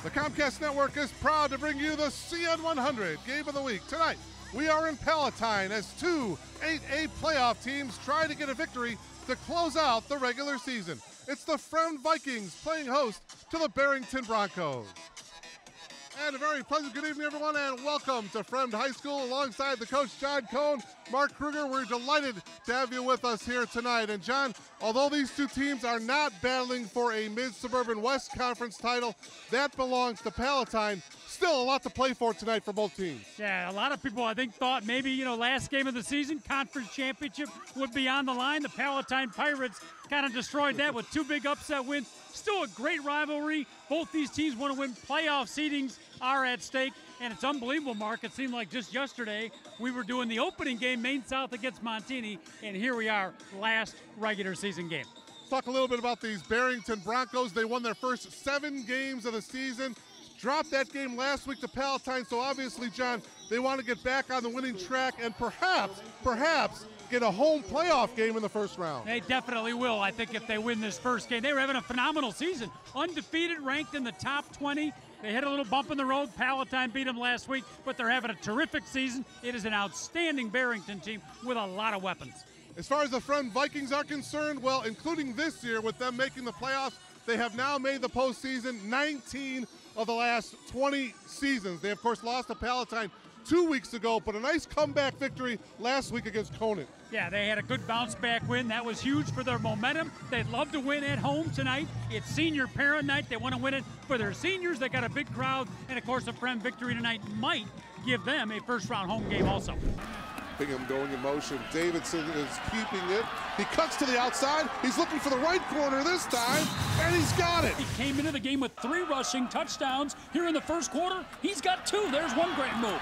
The Comcast Network is proud to bring you the CN100 Game of the Week. Tonight, we are in Palatine as two 8A playoff teams try to get a victory to close out the regular season. It's the Fremd Vikings playing host to the Barrington Broncos. And a very pleasant good evening, everyone, and welcome to Fremd High School alongside the coach, John Cohn, Mark Kruger. We're delighted to have you with us here tonight. And John, although these two teams are not battling for a Mid-Suburban West Conference title, that belongs to Palatine. Still a lot to play for tonight for both teams. Yeah, a lot of people, I think, thought maybe, last game of the season, conference championship would be on the line. The Palatine Pirates kind of destroyed that with two big upset wins. Still a great rivalry. Both these teams want to win. Playoff seedings are at stake, and it's unbelievable, Mark. It seemed like just yesterday we were doing the opening game, Maine South against Montini, and here we are, last regular season game. Let's talk a little bit about these Barrington Broncos. They won their first 7 games of the season. Dropped that game last week to Palatine, so obviously, John, they want to get back on the winning track and perhaps get a home playoff game in the first round. They definitely will, I think, if they win this first game. They were having a phenomenal season. Undefeated, ranked in the top 20. They hit a little bump in the road. Palatine beat them last week, but they're having a terrific season. It is an outstanding Barrington team with a lot of weapons. As far as the Fremd Vikings are concerned, well, including this year with them making the playoffs, they have now made the postseason 19 of the last 20 seasons. They, of course, lost to Palatine 2 weeks ago, but a nice comeback victory last week against Conant. Yeah, they had a good bounce-back win. That was huge for their momentum. They'd love to win at home tonight. It's senior parent night. They want to win it for their seniors. They got a big crowd, and, of course, a Fremd victory tonight might give them a first-round home game also. Bingham going in motion. Davidson is keeping it. He cuts to the outside. He's looking for the right corner this time, and he's got it. He came into the game with 3 rushing touchdowns here in the first quarter. He's got 2. There's one great move.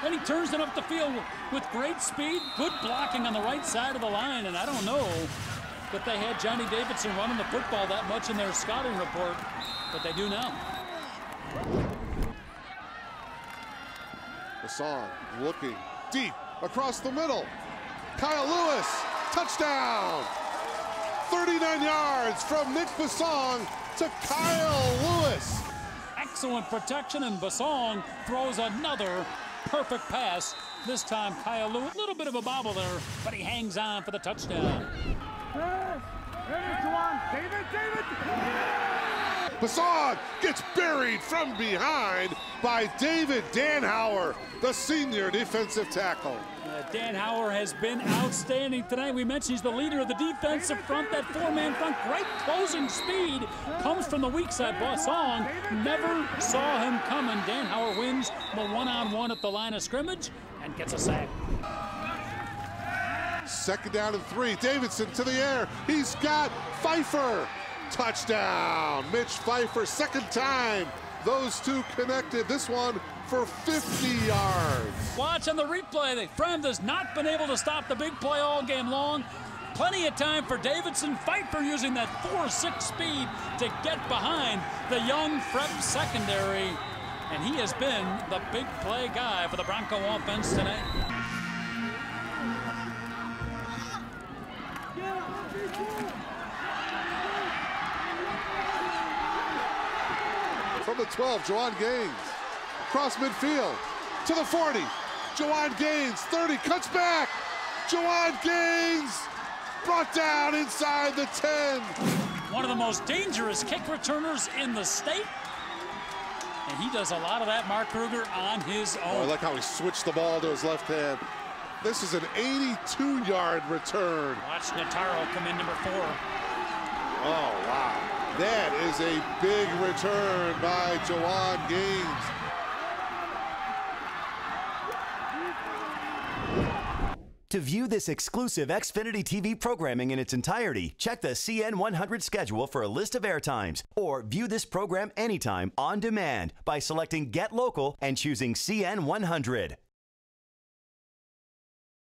Then he turns it up the field with great speed, good blocking on the right side of the line, and I don't know that they had Johnny Davidson running the football that much in their scouting report, but they do now. The song looking deep across the middle. Kyle Lewis, touchdown! 39 yards from Nick Basong to Kyle Lewis. Excellent protection, and Basong throws another perfect pass. This time Kyle Lewis, a little bit of a bobble there, but he hangs on for the touchdown. David! Basong gets buried from behind by David Danhauer, the senior defensive tackle. Danhauer has been outstanding tonight. We mentioned he's the leader of the defensive front, that 4-man front. Great closing speed comes from the weak side. Basong never saw him coming. Danhauer wins the one-on-one at the line of scrimmage and gets a sack. 2nd down and 3. Davidson to the air. He's got Pfeiffer. Touchdown. Mitch Pfeiffer, second time those two connected. This one for 50 yards. Watch on the replay. Fremd has not been able to stop the big play all game long. Plenty of time for Davidson. Pfeiffer using that 4.6 speed to get behind the young Fremd secondary. And he has been the big play guy for the Bronco offense tonight. From the 12, Jawan Gaines. Across midfield to the 40. Jawan Gaines, 30, cuts back. Jawan Gaines brought down inside the 10. One of the most dangerous kick returners in the state. And he does a lot of that, Mark Kruger, on his own. Oh, I like how he switched the ball to his left hand. This is an 82-yard return. Watch Nataro come in, number 4. Oh, wow. That is a big return by Jawan Gaines. To view this exclusive Xfinity TV programming in its entirety, check the CN100 schedule for a list of airtimes, or view this program anytime on demand by selecting Get Local and choosing CN100.